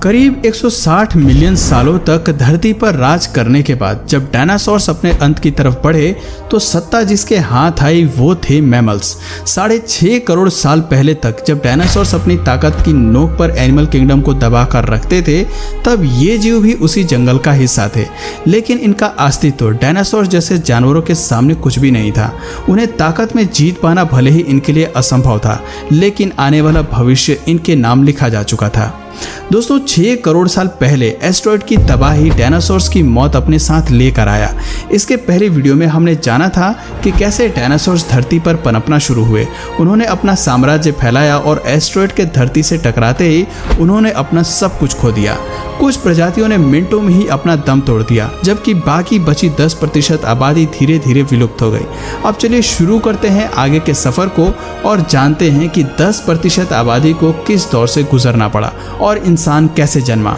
करीब 160 मिलियन सालों तक धरती पर राज करने के बाद जब डायनासोर्स अपने अंत की तरफ बढ़े तो सत्ता जिसके हाथ आई वो थे मैमल्स। 6.5 करोड़ साल पहले तक जब डायनासोर्स अपनी ताकत की नोक पर एनिमल किंगडम को दबा कर रखते थे तब ये जीव भी उसी जंगल का हिस्सा थे, लेकिन इनका अस्तित्व डायनासोर जैसे जानवरों के सामने कुछ भी नहीं था। उन्हें ताकत में जीत पाना भले ही इनके लिए असंभव था, लेकिन आने वाला भविष्य इनके नाम लिखा जा चुका था। दोस्तों 6 करोड़ साल पहले एस्टेरॉयड की तबाही डायनासोर्स की मौत अपने साथ लेकर आया। इसके पहले वीडियो में हमने जाना था कि कैसे डायनासोर्स धरती पर पनपना शुरू हुए। उन्होंने अपना साम्राज्य फैलाया और एस्टेरॉयड के धरती से टकराते ही उन्होंने अपना सब कुछ खो दिया। कुछ प्रजातियों ने मिनटों में ही अपना दम तोड़ दिया, जबकि बाकी बची 10% आबादी धीरे धीरे विलुप्त हो गई। अब चलिए शुरू करते हैं आगे के सफर को और जानते हैं कि 10% आबादी को किस दौर से गुजरना पड़ा और इंसान कैसे जन्मा।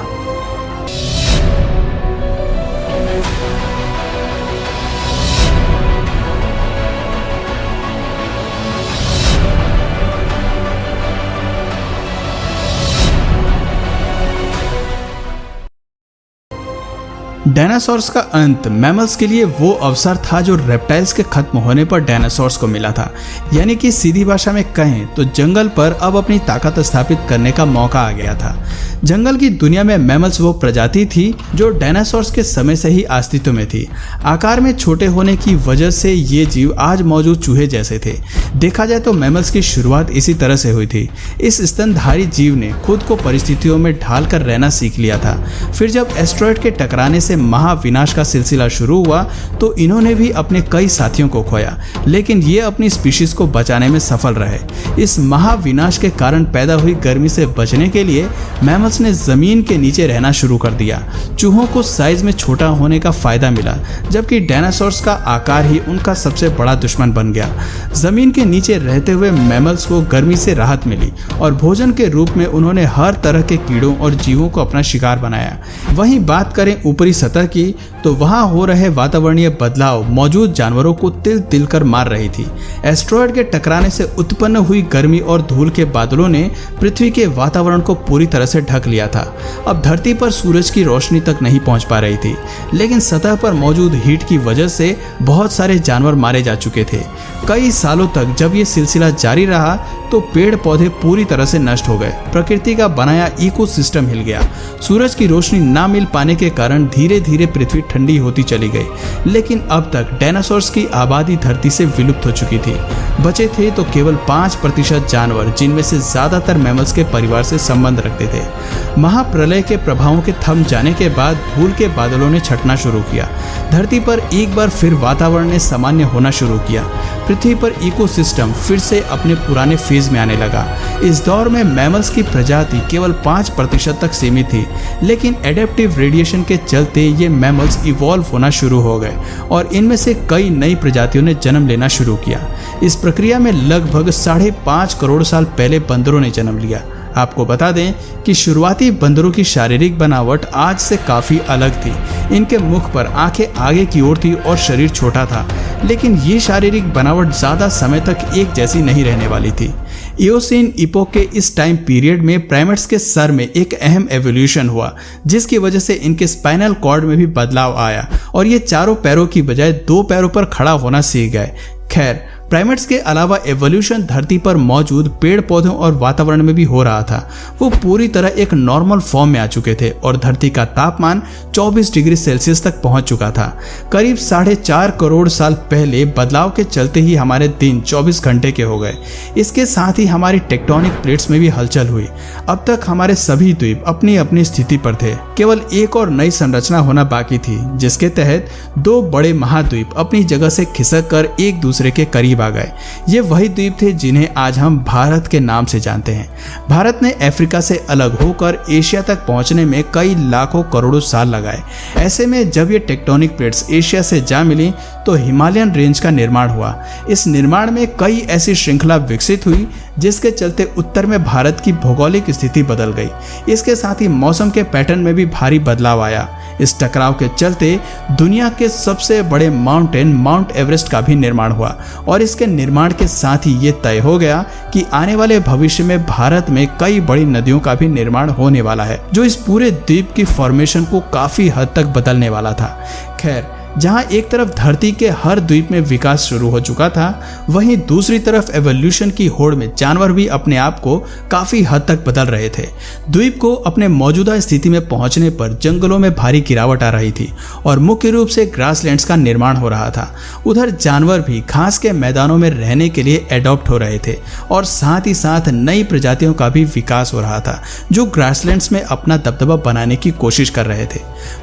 डायनासोर्स का अंत मैमल्स के लिए वो अवसर था जो रेप्टाइल्स के खत्म होने पर डायनासोर्स को मिला था। यानी कि सीधी भाषा में कहें तो जंगल पर अब अपनी ताकत स्थापित करने का मौका आ गया था। जंगल की दुनिया में मैमल्स वो प्रजाति थी जो डायनासोर्स के समय से ही अस्तित्व में थी। आकार में छोटे होने की वजह से ये जीव आज मौजूद चूहे जैसे थे। देखा जाए तो मैमल्स की शुरुआत इसी तरह से हुई थी। इस स्तनधारी जीव ने खुद को परिस्थितियों में ढाल कर रहना सीख लिया था। फिर जब एस्टेरॉयड के टकराने से महाविनाश का सिलसिला शुरू हुआ तो इन्होंने भी अपने कई साथियों को खोया, लेकिन ये अपनी स्पीशीज को बचाने में सफल रहे। इस महाविनाश के कारण पैदा हुई गर्मी से बचने के लिए मैमल्स ने जमीन के नीचे रहना शुरू कर दिया। चूहों को साइज में छोटा होने का फायदा मिला, जबकि डायनासोर्स का आकार ही उनका सबसे बड़ा दुश्मन बन गया। जमीन के नीचे रहते हुए मैमल्स को गर्मी से राहत मिली और भोजन के रूप में उन्होंने हर तरह के कीड़ों और जीवों को अपना शिकार बनाया। वहीं बात करें ऊपरी सतह की तो वहां हो रहे वातावरणीय बदलाव मौजूद जानवरों को तिल तिल कर मार रही थी। एस्टेरॉयड के टकराने से उत्पन्न हुई गर्मी और धूल के बादलों ने पृथ्वी के वातावरण को पूरी तरह से ढक लिया था। अब धरती पर सूरज की रोशनी तक नहीं पहुंच पा रही थी, लेकिन सतह पर मौजूद हीट की वजह से बहुत सारे जानवर मारे जा चुके थे। कई सालों तक जब ये सिलसिला जारी रहा तो पेड़ पौधे पूरी तरह से नष्ट हो गए। प्रकृति का बनाया इकोसिस्टम हिल गया। सूरज की रोशनी ना मिल पाने के कारण धीरे धीरे पृथ्वी ठंडी होती चली गई, लेकिन अब तक डायनासोर्स की आबादी धरती से विलुप्त हो चुकी थी। बचे थे तो केवल 5% जानवर, जिनमें से ज्यादातर मैमल्स के परिवार से संबंध रखते थे। महाप्रलय के प्रभावों के थम जाने के बाद धूल के बादलों ने छटना शुरू किया। धरती पर एक बार फिर वातावरण ने सामान्य होना शुरू किया। पृथ्वी पर इकोसिस्टम फिर से अपने पुराने फेज में आने लगा। इस दौर में मैमल्स की प्रजाति केवल 5% तक सीमित थी, लेकिन एडेप्टिव रेडिएशन के चलते ये मैमल्स इवॉल्व होना शुरू हो गए और इनमें से कई नई प्रजातियों ने जन्म लेना शुरू किया। इस प्रक्रिया में लगभग 5.5 करोड़ साल पहले बंदरों ने जन्म लिया। आपको बता दें कि शुरुआती बंदरों की शारीरिक बनावट आज से काफ़ी अलग थी। इनके मुख पर आंखें आगे की ओर थी और शरीर छोटा था, लेकिन ये शारीरिक बनावट ज़्यादा समय तक एक जैसी नहीं रहने वाली थी। इयोसीन इपोक के इस टाइम पीरियड में प्राइमेट्स के सर में एक अहम एवोल्यूशन हुआ, जिसकी वजह से इनके स्पाइनल कॉर्ड में भी बदलाव आया और ये चारों पैरों की बजाय 2 पैरों पर खड़ा होना सीख गए। खैर, प्राइमेट्स के अलावा एवोल्यूशन धरती पर मौजूद पेड़ पौधों और वातावरण में भी हो रहा था। वो पूरी तरह एक नॉर्मल फॉर्म में आ चुके थे और धरती का तापमान 24 डिग्री सेल्सियस तक पहुंच चुका था। करीब 4.5 करोड़ साल पहले बदलाव के चलते ही हमारे दिन 24 घंटे के हो गए। इसके साथ ही हमारी टेक्टोनिक प्लेट्स में भी हलचल हुई। अब तक हमारे सभी द्वीप अपनी अपनी स्थिति पर थे। केवल एक और नई संरचना होना बाकी थी, जिसके तहत 2 बड़े महाद्वीप अपनी जगह से खिसक कर एक दूसरे के करीब आ गए। ये वही द्वीप थे जिन्हें आज हम भारत के नाम से जानते हैं। भारत ने अफ्रीका से अलग होकर एशिया तक पहुंचने में कई लाखों करोड़ों साल लगाए। ऐसे में जब ये टेक्टोनिक प्लेट्स एशिया से जा मिली तो हिमालयन रेंज का निर्माण हुआ। इस निर्माण में कई ऐसी श्रृंखला विकसित हुई जिसके चलते उत्तर में भारत की भौगोलिक स्थिति बदल गई। इसके साथ ही मौसम के पैटर्न में भी भारी बदलाव आया। इस टकराव के चलते दुनिया के सबसे बड़े माउंटेन माउंट एवरेस्ट का भी निर्माण हुआ और इसके निर्माण के साथ ही ये तय हो गया कि आने वाले भविष्य में भारत में कई बड़ी नदियों का भी निर्माण होने वाला है, जो इस पूरे द्वीप की फॉर्मेशन को काफी हद तक बदलने वाला था। खैर, जहां एक तरफ धरती के हर द्वीप में विकास शुरू हो चुका था, वहीं दूसरी तरफ एवोल्यूशन की होड़ में जानवर भी अपने आप को काफी हद तक बदल रहे थे। द्वीप को अपने मौजूदा स्थिति में पहुंचने पर जंगलों में भारी गिरावट आ रही थी और मुख्य रूप से ग्रासलैंड्स का निर्माण हो रहा था। उधर जानवर भी घास के मैदानों में रहने के लिए एडॉप्ट हो रहे थे और साथ ही साथ नई प्रजातियों का भी विकास हो रहा था, जो ग्रासलैंड्स में अपना दबदबा बनाने की कोशिश कर रहे थे।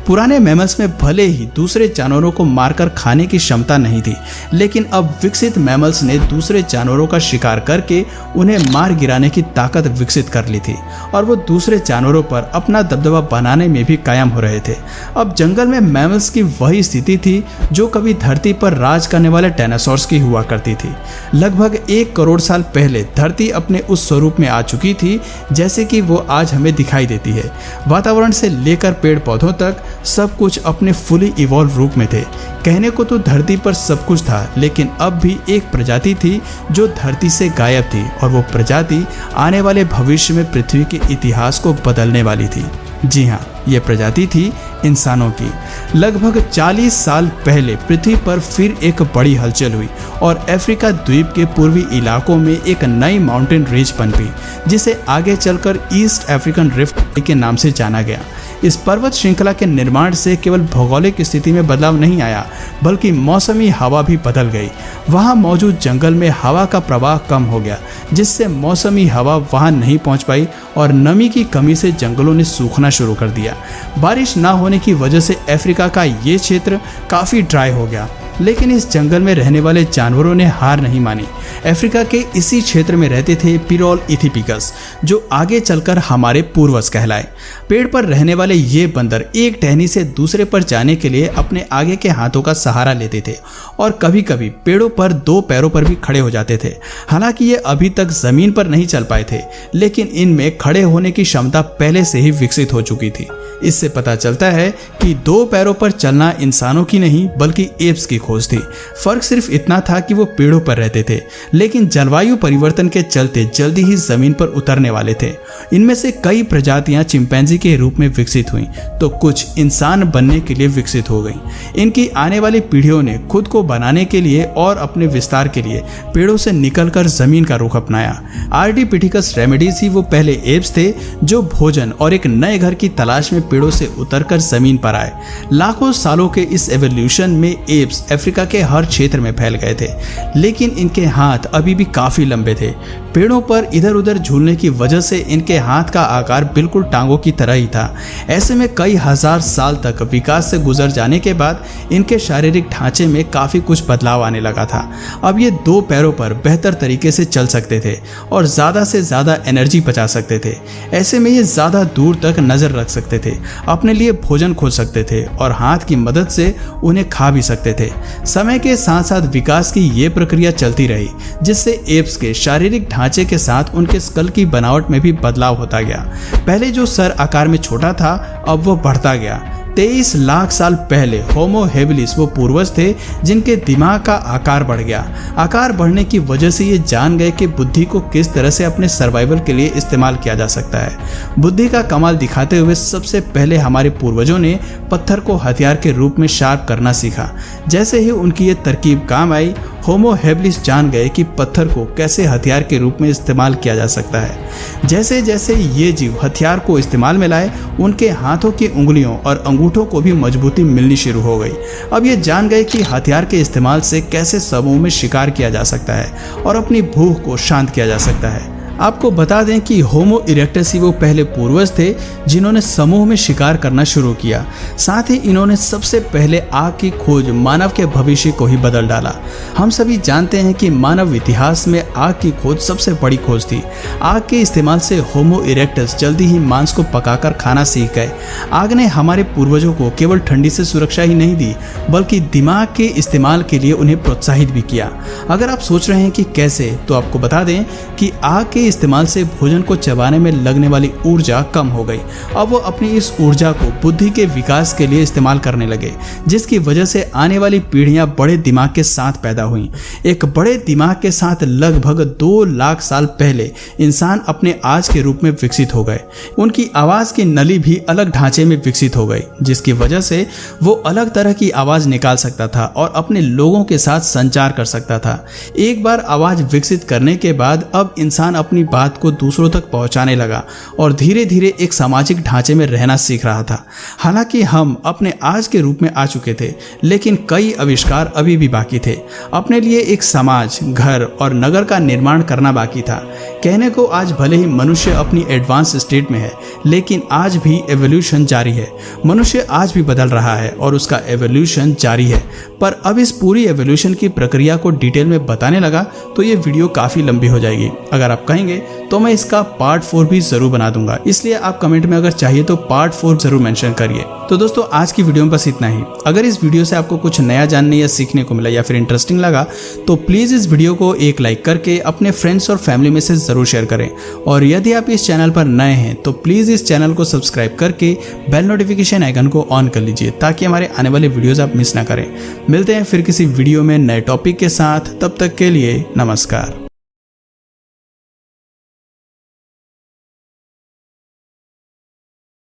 पुराने मैमल्स में भले ही दूसरे जानवरों को मारकर खाने की क्षमता नहीं थी, लेकिन अब विकसित मैमल्स ने दूसरे जानवरों का शिकार करके उन्हें मार गिराने की ताकत विकसित कर ली थी और वो दूसरे जानवरों पर अपना दबदबा बनाने में भी कायम हो रहे थे। अब जंगल में मैमल्स की वही स्थिति थी जो कभी धरती पर राज करने वाले डायनासोर्स की हुआ करती थी। लगभग 1 करोड़ साल पहले धरती अपने उस स्वरूप में आ चुकी थी जैसे कि वो आज हमें दिखाई देती है। वातावरण से लेकर पेड़ पौधों तक सब कुछ अपने फुली इवॉल्व रूप में थे। कहने को तो धरती पर सब कुछ था, लेकिन अब भी एक प्रजाति थी जो धरती से गायब थी और वो प्रजाति आने वाले भविष्य में पृथ्वी के इतिहास को बदलने वाली थी। जी हाँ, ये प्रजाति थी इंसानों की। लगभग 40 साल पहले पृथ्वी पर फिर एक बड़ी हलचल हुई और अफ्रीका द्वीप के पूर्वी इलाकों में एक नई माउंटेन रेंज पनपी, जिसे आगे चलकर ईस्ट अफ्रीकन रिफ्ट के नाम से जाना गया। इस पर्वत श्रृंखला के निर्माण से केवल भौगोलिक स्थिति में बदलाव नहीं आया, बल्कि मौसमी हवा भी बदल गई। वहां मौजूद जंगल में हवा का प्रवाह कम हो गया, जिससे मौसमी हवा वहां नहीं पहुंच पाई और नमी की कमी से जंगलों ने सूखना शुरू कर दिया। बारिश ना होने की वजह से अफ्रीका का ये क्षेत्र काफ़ी ड्राई हो गया, लेकिन इस जंगल में रहने वाले जानवरों ने हार नहीं मानी। अफ्रीका के इसी क्षेत्र में रहते थे पिरोल इथिपिकस, जो आगे चलकर हमारे पूर्वज कहलाए। पेड़ पर रहने वाले ये बंदर एक टहनी से दूसरे पर जाने के लिए अपने आगे के हाथों का सहारा लेते थे और कभी कभी पेड़ों पर 2 पैरों पर भी खड़े हो जाते थे। हालांकि ये अभी तक जमीन पर नहीं चल पाए थे, लेकिन इनमें खड़े होने की क्षमता पहले से ही विकसित हो चुकी थी। इससे पता चलता है कि 2 पैरों पर चलना इंसानों की नहीं बल्कि एप्स की खोज थी। फर्क सिर्फ इतना था कि वो पेड़ों पर रहते थे, लेकिन जलवायु परिवर्तन के चलते जल्दी ही जमीन पर उतरने वाले थे। इनमें से कई प्रजातियां चिंपैंजी के रूप में विकसित हुईं, तो कुछ इंसान बनने के लिए विकसित हो गईं। इनकी आने वाली पीढ़ियों ने खुद को बनाने के लिए और अपने विस्तार के लिए पेड़ों से निकलकर जमीन का रुख अपनाया। आर्डिपिथिकस रेमिडीज ही वो पहले एप्स थे जो भोजन और एक नए घर की तलाश में पेड़ों से उतरकर जमीन पर आए। लाखों सालों के इस एवोल्यूशन में एप्स अफ्रीका के हर क्षेत्र में फैल गए थे, लेकिन इनके हाथ अभी भी काफी लंबे थे। पेड़ों पर इधर उधर झूलने की वजह से इनके हाथ का आकार बिल्कुल टांगों की तरह ही था। ऐसे में कई हजार साल तक विकास से गुजर जाने के बाद इनके शारीरिक ढांचे में काफी कुछ बदलाव आने लगा था। अब ये 2 पैरों पर बेहतर तरीके से चल सकते थे और ज्यादा से ज्यादा एनर्जी बचा सकते थे। ऐसे में ये ज्यादा दूर तक नजर रख सकते थे, अपने लिए भोजन खोज सकते थे और हाथ की मदद से उन्हें खा भी सकते थे। समय के साथ साथ विकास की ये प्रक्रिया चलती रही, जिससे एप्स के शारीरिक ढांचे के साथ उनके स्कल की बनावट में भी बदलाव होता गया। पहले जो सर आकार में छोटा था, अब वो बढ़ता गया। 23 लाख साल पहले होमो हेबिलिस वो पूर्वज थे जिनके दिमाग का आकार बढ़ गया। आकार बढ़ने की वजह से ये जान गए कि बुद्धि को किस तरह से अपने सर्वाइवल के लिए इस्तेमाल किया जा सकता है। बुद्धि का कमाल दिखाते हुए सबसे पहले हमारे पूर्वजों ने पत्थर को हथियार के रूप में शार्प करना सीखा। जैसे ही उनकी ये तरकीब काम आई, होमो हेबिलिस जान गए कि पत्थर को कैसे हथियार के रूप में इस्तेमाल किया जा सकता है। जैसे जैसे ये जीव हथियार को इस्तेमाल में लाए, उनके हाथों की उंगलियों और अंगूठों को भी मजबूती मिलनी शुरू हो गई। अब ये जान गए कि हथियार के इस्तेमाल से कैसे समूह में शिकार किया जा सकता है और अपनी भूख को शांत किया जा सकता है। आपको बता दें कि होमो इरेक्टस ही वो पहले पूर्वज थे जिन्होंने समूह में शिकार करना शुरू किया। साथ ही इन्होंने सबसे पहले आग की खोज मानव के भविष्य को ही बदल डाला। हम सभी जानते हैं कि मानव इतिहास में आग की खोज सबसे बड़ी खोज थी। आग के इस्तेमाल से होमो इरेक्टस जल्दी ही मांस को पकाकर खाना सीख गए। आग ने हमारे पूर्वजों को केवल ठंडी से सुरक्षा ही नहीं दी, बल्कि दिमाग के इस्तेमाल के लिए उन्हें प्रोत्साहित भी किया। अगर आप सोच रहे हैं कि कैसे, तो आपको बता दें कि आग के इस्तेमाल से भोजन को चबाने में लगने वाली ऊर्जा कम हो गई। अब वो अपनी इस ऊर्जा को बुद्धि के विकास के लिए इस्तेमाल करने लगे, जिसकी वजह से आने वाली पीढ़ियां बड़े दिमाग के साथ पैदा हुई। एक बड़े दिमाग के साथ लगभग 2 लाख साल पहले इंसान अपने आज के रूप में विकसित हो गए। उनकी आवाज की नली भी अलग ढांचे में विकसित हो गई, जिसकी वजह से वो अलग तरह की आवाज निकाल सकता था और अपने लोगों के साथ संचार कर सकता था। एक बार आवाज विकसित करने के बाद अब इंसान अपनी बात को दूसरों तक पहुंचाने लगा और धीरे धीरे एक सामाजिक ढांचे में रहना सीख रहा था। हालांकि हम अपने आज के रूप में आ चुके थे, लेकिन कई आविष्कार अभी भी बाकी थे। अपने लिए एक समाज, घर और नगर का निर्माण करना बाकी था। कहने को आज भले ही मनुष्य अपनी एडवांस स्टेट में है, लेकिन आज भी एवोल्यूशन जारी है। मनुष्य आज भी बदल रहा है और उसका एवोल्यूशन जारी है। पर अब इस पूरी एवोल्यूशन की प्रक्रिया को डिटेल में बताने लगा तो ये वीडियो काफ़ी लंबी हो जाएगी। अगर आप कहेंगे तो मैं इसका पार्ट 4 भी ज़रूर बना दूंगा, इसलिए आप कमेंट में अगर चाहिए तो पार्ट 4 ज़रूर मेंशन करिए। तो दोस्तों, आज की वीडियो में बस इतना ही। अगर इस वीडियो से आपको कुछ नया जानने या सीखने को मिला या फिर इंटरेस्टिंग लगा तो प्लीज़ इस वीडियो को एक लाइक करके अपने फ्रेंड्स और फैमिली में से ज़रूर शेयर करें। और यदि आप इस चैनल पर नए हैं तो प्लीज़ इस चैनल को सब्सक्राइब करके बेल नोटिफिकेशन आइकन को ऑन कर लीजिए, ताकि हमारे आने वाले वीडियोज़ आप मिस ना करें। मिलते हैं फिर किसी वीडियो में नए टॉपिक के साथ। तब तक के लिए नमस्कार।